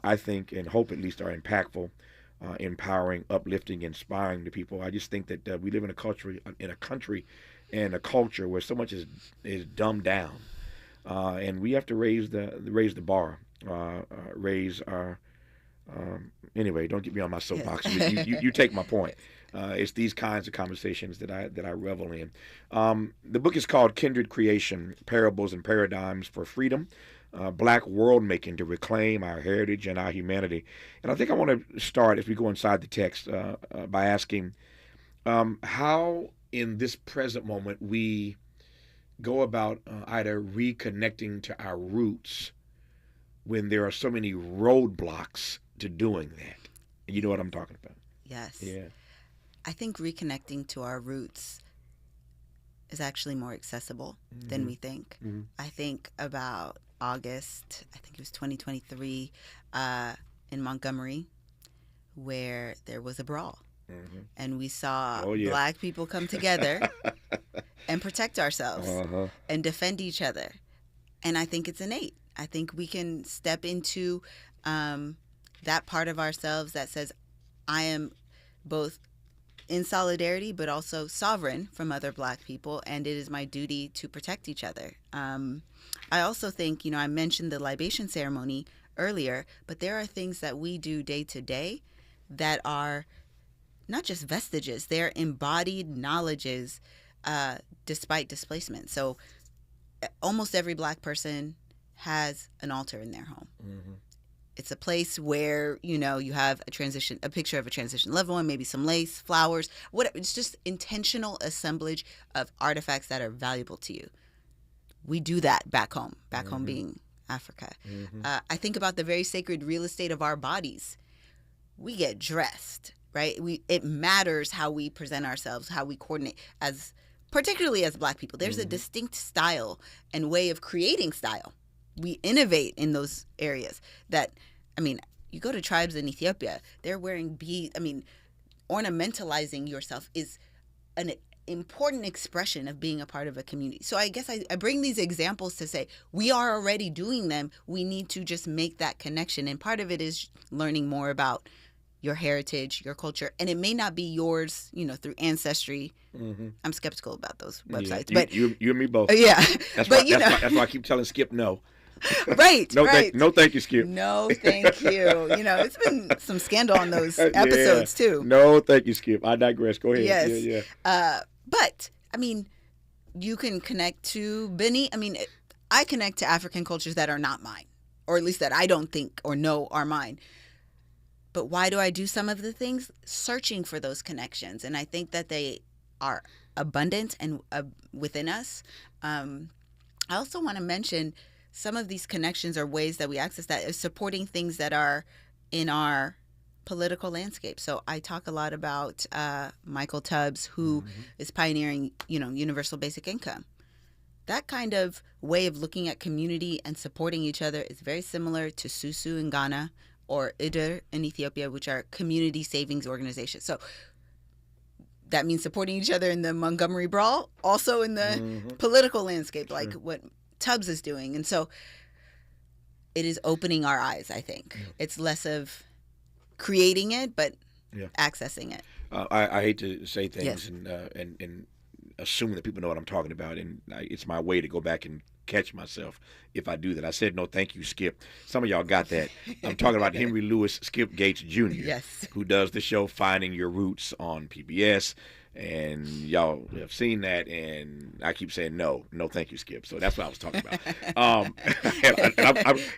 I think and hope at least are impactful, empowering, uplifting, inspiring to people. I just think that we live in a country and a culture where so much is dumbed down, and we have to raise the bar, raise our. Anyway, don't get me on my soapbox. You take my point. It's these kinds of conversations that I revel in. The book is called Kindred Creation: Parables and Paradigms for Freedom. Black world making to reclaim our heritage and our humanity. And I think I want to start, as we go inside the text, by asking how in this present moment we go about either reconnecting to our roots when there are so many roadblocks to doing that. You know what I'm talking about? Yes. Yeah. I think reconnecting to our roots is actually more accessible than we think. Mm-hmm. I think about August, I think it was 2023, in Montgomery, where there was a brawl. Mm-hmm. And we saw Black people come together and protect ourselves and defend each other. And I think it's innate. I think we can step into that part of ourselves that says, I am both in solidarity but also sovereign from other Black people, and it is my duty to protect each other. I also think, I mentioned the libation ceremony earlier, but there are things that we do day to day that are not just vestiges, they're embodied knowledges despite displacement. So almost every Black person has an altar in their home. Mm-hmm. It's a place where, you have a picture of a transition loved one, maybe some lace, flowers, whatever. It's just intentional assemblage of artifacts that are valuable to you. We do that back home being Africa. Mm-hmm. I think about the very sacred real estate of our bodies. We get dressed, right? It matters how we present ourselves, how we coordinate, particularly as Black people. There's a distinct style and way of creating style. We innovate in those areas you go to tribes in Ethiopia, they're wearing beads. Ornamentalizing yourself is an important expression of being a part of a community. So I guess I bring these examples to say we are already doing them. We need to just make that connection. And part of it is learning more about your heritage, your culture. And it may not be yours, through Ancestry. Mm-hmm. I'm skeptical about those websites. Yeah, but you and me both. Yeah. That's why I keep telling Skip no. Right. No, thank you, Skip. No, thank you. It's been some scandal on those episodes too. No, thank you, Skip. I digress. Go ahead. Yes. Yeah. But you can connect to Beni. I connect to African cultures that are not mine, or at least that I don't think or know are mine. But why do I do some of the things? Searching for those connections, and I think that they are abundant and within us. I also want to mention some of these connections are ways that we access that is supporting things that are in our political landscape. So I talk a lot about Michael Tubbs, who is pioneering, universal basic income. that kind of way of looking at community and supporting each other is very similar to Susu in Ghana or IDER in Ethiopia, which are community savings organizations. So that means supporting each other in the Montgomery Brawl, also in the political landscape, like what Tubbs is doing. And so it is opening our eyes, I think. It's less of creating it, but accessing it. I hate to say things and assume that people know what I'm talking about, and it's my way to go back and catch myself if I do that. I said no thank you, Skip. Some of y'all got that. I'm talking about Henry Louis Skip Gates Jr., who does the show Finding Your Roots on PBS. And y'all have seen that, and I keep saying no thank you, Skip. So that's what I was talking about.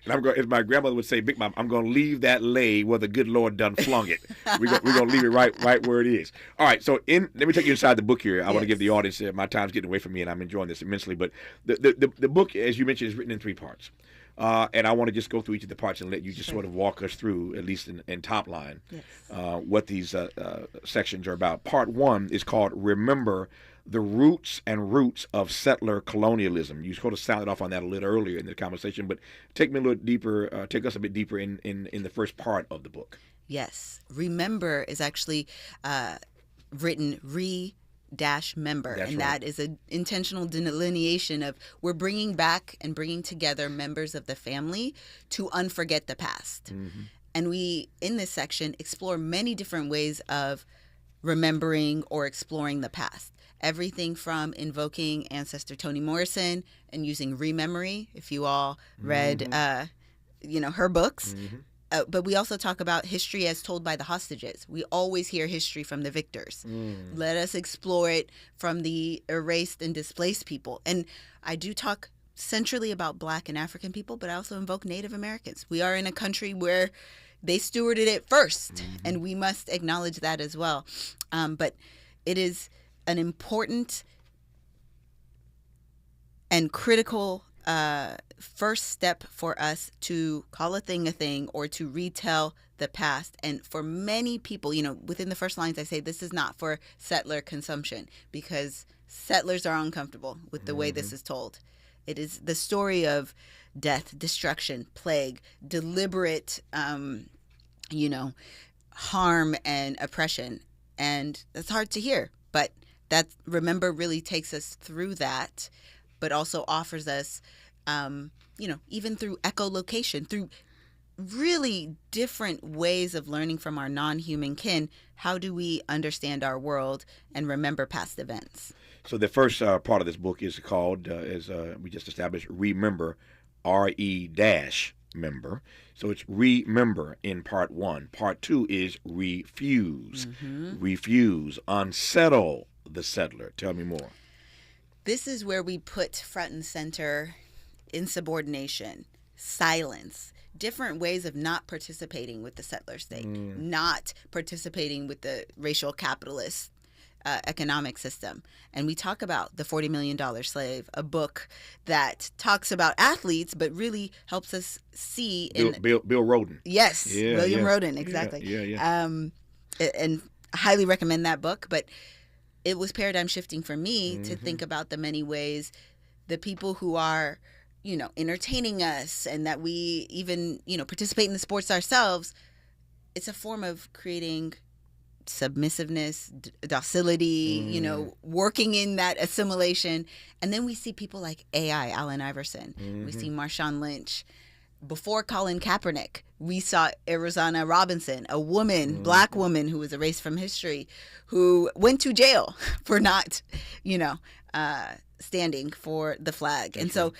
I'm going, as my grandmother would say, Big Mom, I'm going to leave that lay where the good Lord done flung it. We're going to leave it right where it is. All right, so let me take you inside the book here. I want to give the audience, my time's getting away from me, and I'm enjoying this immensely. But the book, as you mentioned, is written in 3 parts. And I want to just go through each of the parts and let you just sort of walk us through, at least in top line, what these sections are about. Part 1 is called Remember the Roots and Roots of Settler Colonialism. You sort of sounded off on that a little earlier in the conversation, but take me a little deeper, take us a bit deeper in the first part of the book. Yes. Remember is actually written member, and that is an intentional delineation of we're bringing back and bringing together members of the family to unforget the past. And we, in this section, explore many different ways of remembering or exploring the past. Everything from invoking ancestor Toni Morrison and using rememory, if you all read her books. But we also talk about history as told by the hostages. We always hear history from the victors. Let us explore it from the erased and displaced people. And I do talk centrally about Black and African people, but I also invoke Native Americans. We are in a country where they stewarded it first, and we must acknowledge that as well. But it is an important and critical first step for us to call a thing or to retell the past. And for many people, within the first lines I say this is not for settler consumption, because settlers are uncomfortable with the way this is told. It is the story of death, destruction, plague, deliberate harm and oppression. And that's hard to hear, but that Remember really takes us through that, but also offers us, even through echolocation, through really different ways of learning from our non-human kin, how do we understand our world and remember past events? So the first part of this book is called, as we just established, Remember, R-E-member. So it's Remember in part 1. Part 2 is Refuse. Refuse, unsettle the settler. Tell me more. This is where we put front and center insubordination, silence, different ways of not participating with the settler state, not participating with the racial capitalist economic system. And we talk about The $40 Million Slave, a book that talks about athletes, but really helps us see Bill Rhoden. Yes, William Rhoden, exactly. And I highly recommend that book. But it was paradigm shifting for me to think about the many ways the people who are, entertaining us, and that we even, participate in the sports ourselves. It's a form of creating submissiveness, docility, working in that assimilation. And then we see people like AI, Allen Iverson. We see Marshawn Lynch. Before Colin Kaepernick, we saw Arizona Robinson, a woman, Black woman who was erased from history, who went to jail for not, standing for the flag. And so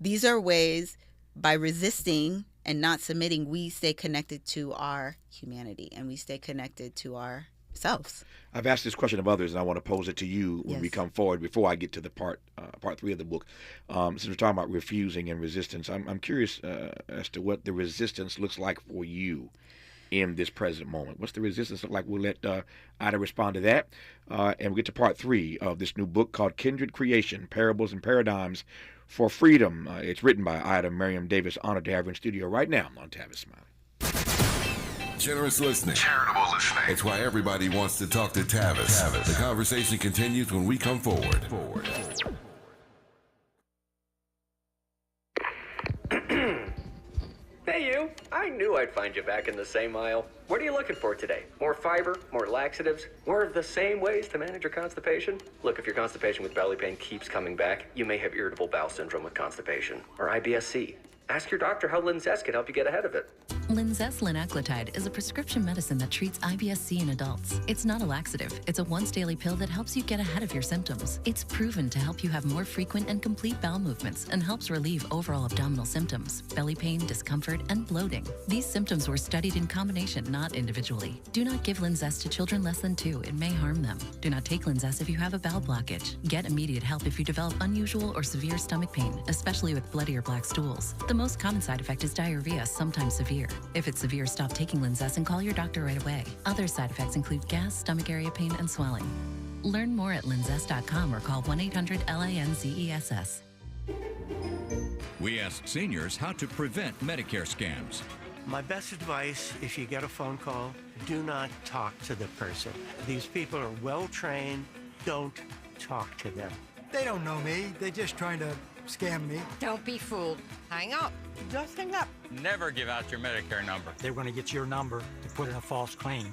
these are ways, by resisting and not submitting, we stay connected to our humanity and we stay connected to ourselves. I've asked this question of others, and I want to pose it to you when we come forward before I get to the part 3 of the book. Since we're talking about refusing and resistance, I'm curious as to what the resistance looks like for you in this present moment. What's the resistance look like? We'll let Ida respond to that. And we'll get to part 3 of this new book called Kindred Creation, Parables and Paradigms for Freedom. It's written by Ida Miriam Davis. Honored to have her in studio right now on Tavis Smiley. Generous listening. Charitable listening. It's why everybody wants to talk to Tavis. The conversation continues when we come forward. I'd find you back in the same aisle. What are you looking for today? More fiber, more laxatives, more of the same ways to manage your constipation? Look, if your constipation with belly pain keeps coming back, you may have irritable bowel syndrome with constipation, or IBS-C. Ask your doctor how Linzess can help you get ahead of it. Linzess linaclotide is a prescription medicine that treats IBS-C in adults. It's not a laxative. It's a once-daily pill that helps you get ahead of your symptoms. It's proven to help you have more frequent and complete bowel movements and helps relieve overall abdominal symptoms, belly pain, discomfort, and bloating. These symptoms were studied in combination, not individually. Do not give Linzess to children less than 2. It may harm them. Do not take Linzess if you have a bowel blockage. Get immediate help if you develop unusual or severe stomach pain, especially with bloody or black stools. The most common side effect is diarrhea, sometimes severe. If it's severe, stop taking Linzess and call your doctor right away. Other side effects include gas, stomach area pain, and swelling. Learn more at linzess.com or call 1-800-LANZESS. We asked seniors how to prevent Medicare scams. My best advice, if you get a phone call, do not talk to the person. These people are well trained. Don't talk to them. They don't know me. They're just trying to scam me. Don't be fooled. Hang up. Just hang up. Never give out your Medicare number. They're going to get your number to put in a false claim.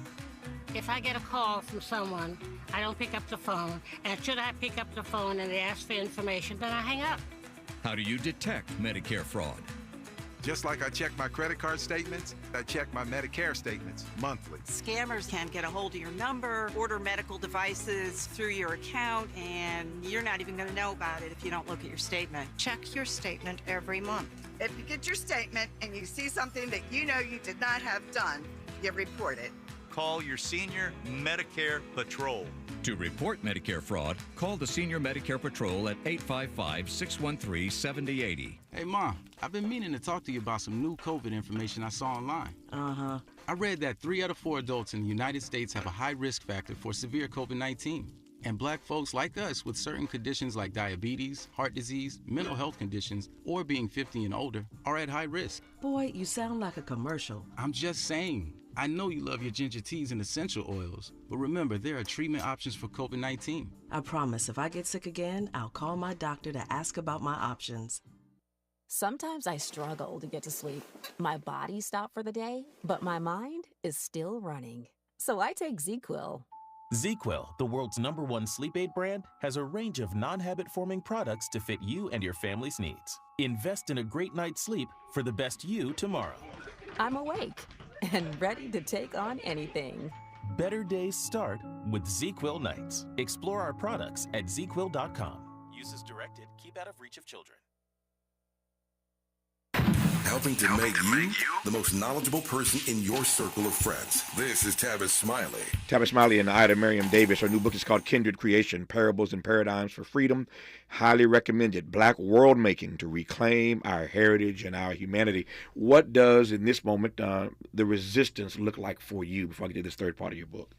If I get a call from someone, I don't pick up the phone, and should I pick up the phone and they ask for information, then I hang up. How do you detect Medicare fraud? Just like I check my credit card statements, I check my Medicare statements monthly. Scammers can get a hold of your number, order medical devices through your account, and you're not even going to know about it if you don't look at your statement. Check your statement every month. If you get your statement and you see something that you know you did not have done, you report it. Call your senior Medicare Patrol. To report Medicare fraud, call the Senior Medicare Patrol at 855-613-7080. Hey, Mom, I've been meaning to talk to you about some new COVID information I saw online. Uh-huh. I read that 3 out of 4 adults in the United States have a high risk factor for severe COVID-19. And black folks like us with certain conditions like diabetes, heart disease, mental health conditions, or being 50 and older are at high risk. Boy, you sound like a commercial. I'm just saying. I know you love your ginger teas and essential oils, but remember, there are treatment options for COVID-19. I promise if I get sick again, I'll call my doctor to ask about my options. Sometimes I struggle to get to sleep. My body stopped for the day, but my mind is still running. So I take ZzzQuil. ZzzQuil, the world's #1 sleep aid brand, has a range of non-habit-forming products to fit you and your family's needs. Invest in a great night's sleep for the best you tomorrow. I'm awake and ready to take on anything. Better days start with ZzzQuil nights. Explore our products at ZzzQuil.com. Use as directed. Keep out of reach of children. Helping to make you the most knowledgeable person in your circle of friends. This is Tavis Smiley. Tavis Smiley and Ida Miriam Davis. Her new book is called Kindred Creation, Parables and Paradigms for Freedom. Highly recommended. Black world making to reclaim our heritage and our humanity. What does, in this moment, the resistance look like for you before I get to this third part of your book?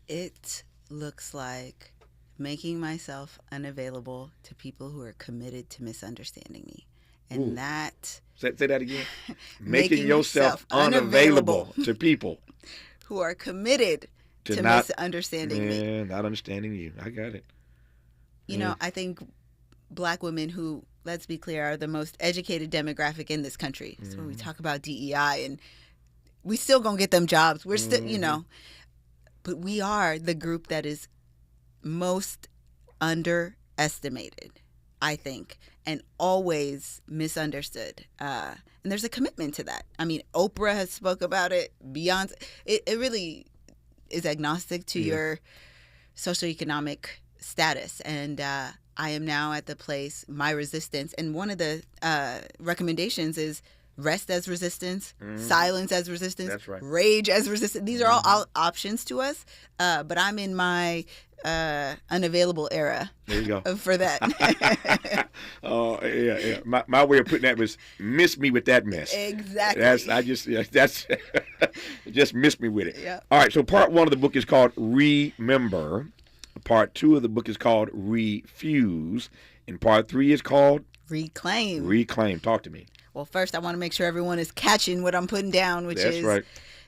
It looks like making myself unavailable to people who are committed to misunderstanding me. And that... Say that again. Making yourself unavailable to people who are committed to misunderstanding me. Not understanding you. I got it. You know, I think black women who, let's be clear, are the most educated demographic in this country. So when we talk about DEI, and we still gonna get them jobs. We're still, you know, but we are the group that is most underestimated, I think, and always misunderstood. And there's a commitment to that. I mean, Oprah has spoke about it. Beyonce, it really is agnostic to your socioeconomic status. And I am now at the place, my resistance. And one of the recommendations is rest as resistance, silence as resistance, That's right. Rage as resistance. These are all options to us. But I'm in my unavailable era. There you go. For that. Oh, yeah. My way of putting that was miss me with that mess. Exactly. That's just miss me with it. Yeah. All right. So part 1 of the book is called Remember. Part 2 of the book is called Refuse, and part 3 is called Reclaim. Reclaim. Talk to me. Well, first I want to make sure everyone is catching what I'm putting down, which That's is right.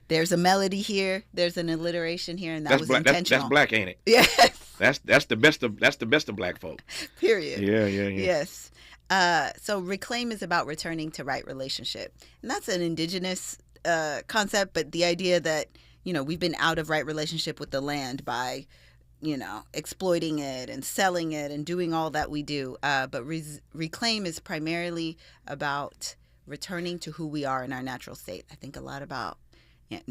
There's a melody here, there's an alliteration here, and that was intentional. That's black, ain't it? Yes. That's the best of black folk. Period. Yeah. Yes. So reclaim is about returning to right relationship. And that's an indigenous concept, but the idea that, we've been out of right relationship with the land by, exploiting it and selling it and doing all that we do. But reclaim is primarily about returning to who we are in our natural state. I think a lot about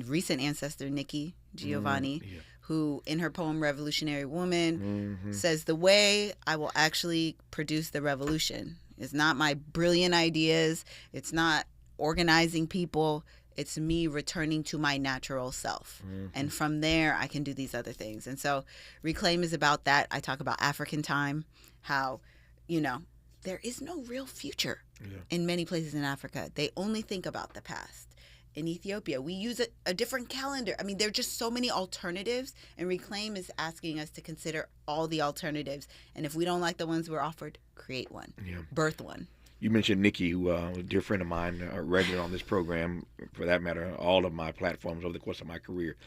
recent ancestor Nikki Giovanni, who in her poem Revolutionary Woman says, the way I will actually produce the revolution is not my brilliant ideas. It's not organizing people. It's me returning to my natural self. And from there, I can do these other things. And so reclaim is about that. I talk about African time, how, there is no real future in many places in Africa. They only think about the past. In Ethiopia, we use a different calendar. I mean, there are just so many alternatives, and reclaim is asking us to consider all the alternatives. And if we don't like the ones we're offered, create one, birth one. You mentioned Nikki, who was a dear friend of mine, a regular on this program, for that matter, all of my platforms over the course of my career.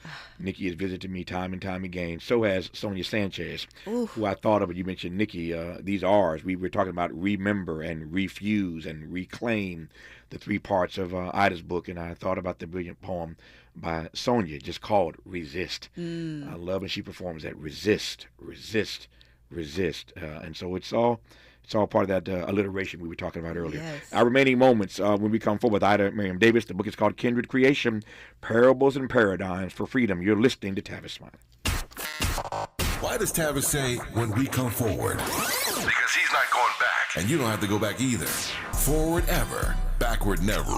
Nikki has visited me time and time again. So has Sonia Sanchez, who I thought of when you mentioned Nikki. These R's, we were talking about remember and refuse and reclaim, the three parts of Ida's book, and I thought about the brilliant poem by Sonia, just called Resist. I love when she performs that resist, resist, resist. And so it's all part of that alliteration we were talking about earlier. Yes. Our remaining moments when we come forward with Ida Miriam Davis. The book is called Kindred Creation, Parables and Paradigms for Freedom. You're listening to Tavis Smiley. Why does Tavis say, when we come forward? Because he's not going back. And you don't have to go back either. Forward ever, backward never.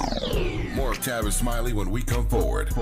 More of Tavis Smiley when we come forward.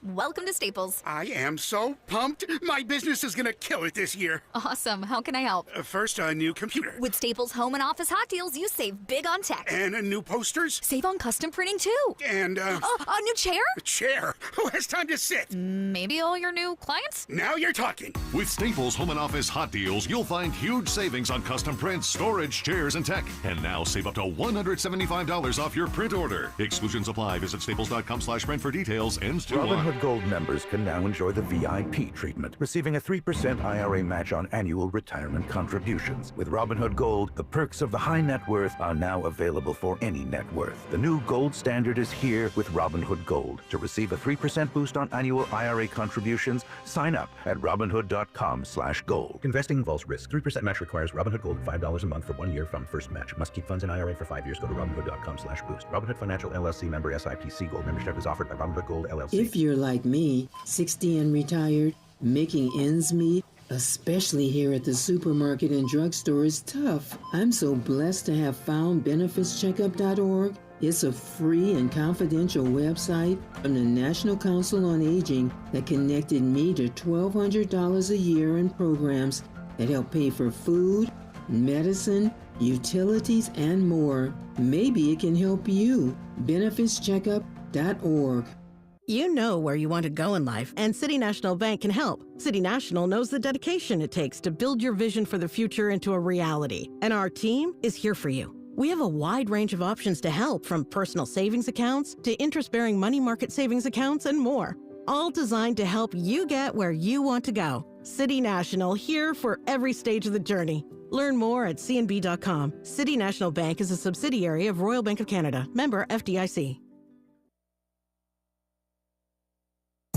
Welcome to Staples. I am so pumped. My business is going to kill it this year. Awesome. How can I help? First, a new computer. With Staples Home and Office Hot Deals, you save big on tech. And new posters. Save on custom printing, too. And, a new chair? A chair? Who has time to sit? Maybe all your new clients? Now you're talking. With Staples Home and Office Hot Deals, you'll find huge savings on custom prints, storage, chairs, and tech. And now save up to $175 off your print order. Exclusions apply. Visit staples.com/print for details. Ends 2/1. Robinhood Gold members can now enjoy the VIP treatment, receiving a 3% IRA match on annual retirement contributions. With Robinhood Gold, the perks of the high net worth are now available for any net worth. The new gold standard is here with Robinhood Gold. To receive a 3% boost on annual IRA contributions, sign up at robinhood.com/gold. Investing involves risk. 3% match requires Robinhood Gold $5 a month for 1 year from first match. Must keep funds in IRA for 5 years. Go to robinhood.com/boost. Robinhood Financial LLC, member SIPC. Gold membership is offered by Robinhood Gold LLC. If you're like me, 60 and retired, making ends meet, especially here at the supermarket and drugstore, is tough. I'm so blessed to have found benefitscheckup.org. It's a free and confidential website from the National Council on Aging that connected me to $1,200 a year in programs that help pay for food, medicine, utilities, and more. Maybe it can help you. benefitscheckup.org. You know where you want to go in life, and City National Bank can help. City National knows the dedication it takes to build your vision for the future into a reality, and our team is here for you. We have a wide range of options to help, from personal savings accounts to interest-bearing money market savings accounts and more, all designed to help you get where you want to go. City National, here for every stage of the journey. Learn more at cnb.com. City National Bank is a subsidiary of Royal Bank of Canada, member FDIC.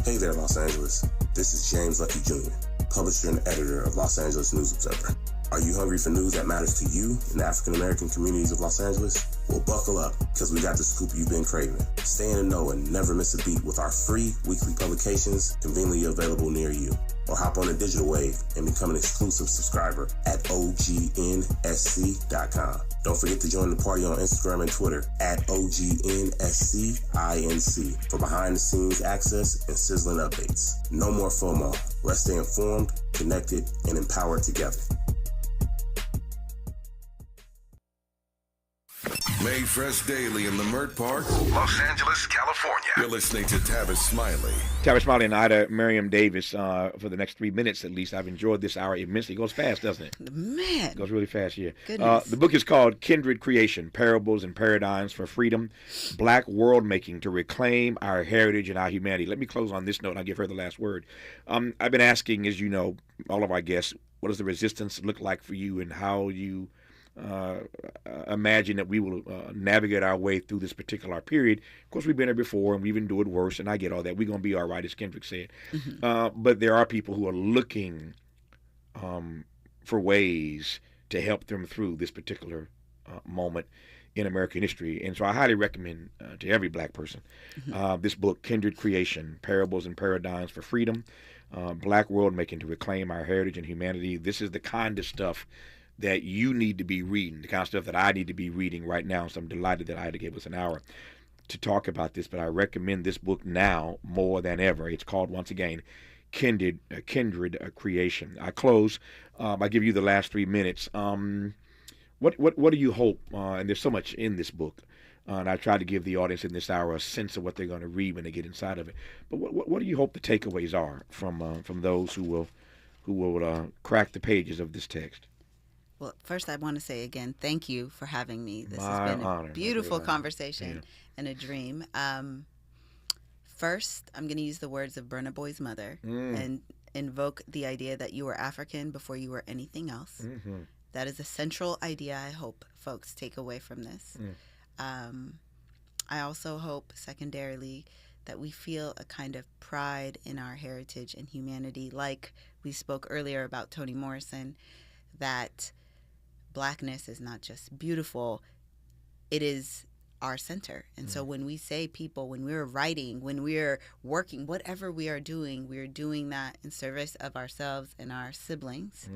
Hey there, Los Angeles. This is James Lucky Jr., publisher and editor of Los Angeles News Observer. Are you hungry for news that matters to you in the African-American communities of Los Angeles? Well, buckle up, because we got the scoop you've been craving. Stay in the know and never miss a beat with our free weekly publications conveniently available near you. Or hop on the digital wave and become an exclusive subscriber at OGNSC.com. Don't forget to join the party on Instagram and Twitter at OGNSCINC for behind-the-scenes access and sizzling updates. No more FOMO. Let's stay informed, connected, and empowered together. Made fresh daily in the Mert Park, Los Angeles, California. You're listening to Tavis Smiley. Tavis Smiley and Ida Miriam Davis for the next 3 minutes at least. I've enjoyed this hour immensely. It goes fast, doesn't it? Man. It goes really fast, yeah. Goodness. The book is called Kindred Creation, Parables and Paradigms for Freedom, Black World Making to Reclaim Our Heritage and Our Humanity. Let me close on this note and I'll give her the last word. I've been asking, as you know, all of our guests, What does the resistance look like for you, and how you imagine that we will navigate our way through this particular period? Of course, we've been there before, and we've endured worse, and I get all that. We're going to be all right, as Kendrick said. But there are people who are looking for ways to help them through this particular moment in American history. And so I highly recommend to every black person this book, Kindred Creation, Parables and Paradigms for Freedom, Black World Making to Reclaim Our Heritage and Humanity. This is the kind of stuff that you need to be reading, the kind of stuff that I need to be reading right now. So I'm delighted that Ida gave us an hour to talk about this, but I recommend this book now more than ever. It's called, once again, Kindred Creation. I close. I give you the last 3 minutes. What do you hope? And there's so much in this book, and I try to give the audience in this hour a sense of what they're going to read when they get inside of it. But what do you hope the takeaways are from those who will crack the pages of this text? Well, first I want to say again, thank you for having me. This My has been honor. a beautiful conversation and a dream. First, I'm going to use the words of Burna Boy's mother and invoke the idea that you were African before you were anything else. That is a central idea I hope folks take away from this. I also hope, secondarily, that we feel a kind of pride in our heritage and humanity, like we spoke earlier about Toni Morrison, that Blackness is not just beautiful, it is our center. And so when we say people, when we're writing, when we're working, whatever we are doing that in service of ourselves and our siblings.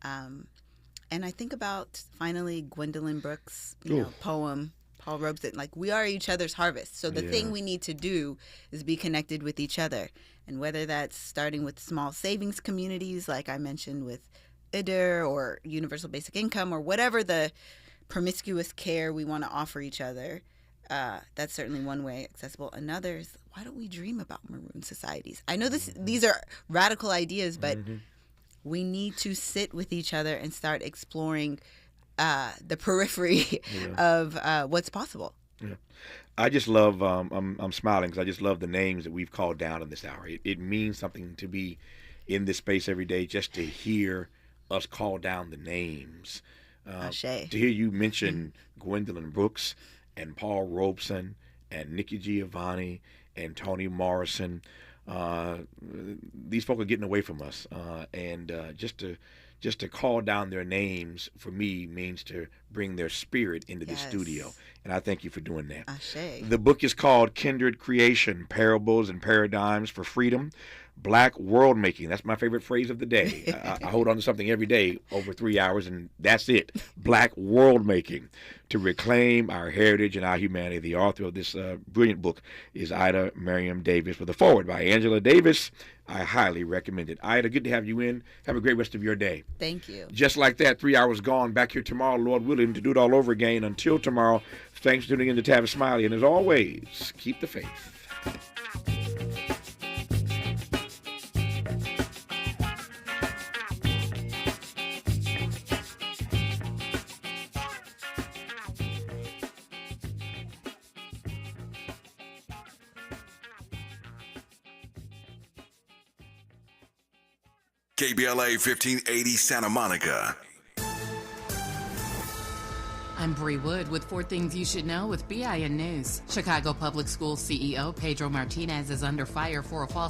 And I think about, finally, Gwendolyn Brooks' poem, Paul Robeson, like, we are each other's harvest. So the thing we need to do is be connected with each other. And whether that's starting with small savings communities, like I mentioned with IDER, or universal basic income, or whatever the promiscuous care we want to offer each other, that's certainly one way accessible. Another is, why don't we dream about maroon societies? I know these are radical ideas, but we need to sit with each other and start exploring the periphery of what's possible. I just love, I'm smiling because I just love the names that we've called down in this hour. It means something to be in this space every day, just to hear us call down the names. To hear you mention Gwendolyn Brooks and Paul Robeson and Nikki Giovanni and Toni Morrison. These folk are getting away from us, and just to call down their names, for me, means to bring their spirit into the studio, and I thank you for doing that. The book is called Kindred Creation, Parables and Paradigms for Freedom, Black World Making. That's my favorite phrase of the day. I hold on to something every day over 3 hours, and that's it. Black World Making, to reclaim our heritage and our humanity. The author of this brilliant book is Ida Miriam Davis, with a foreword by Angela Davis. I highly recommend it. Ida, good to have you in. Have a great rest of your day. Thank you. Just like that, 3 hours gone. Back here tomorrow, Lord willing, to do it all over again. Until tomorrow, thanks for tuning in to Tavis Smiley. And as always, keep the faith. KBLA 1580 Santa Monica. I'm Bree Wood with 4 Things You Should Know with BIN News. Chicago Public Schools CEO Pedro Martinez is under fire for a false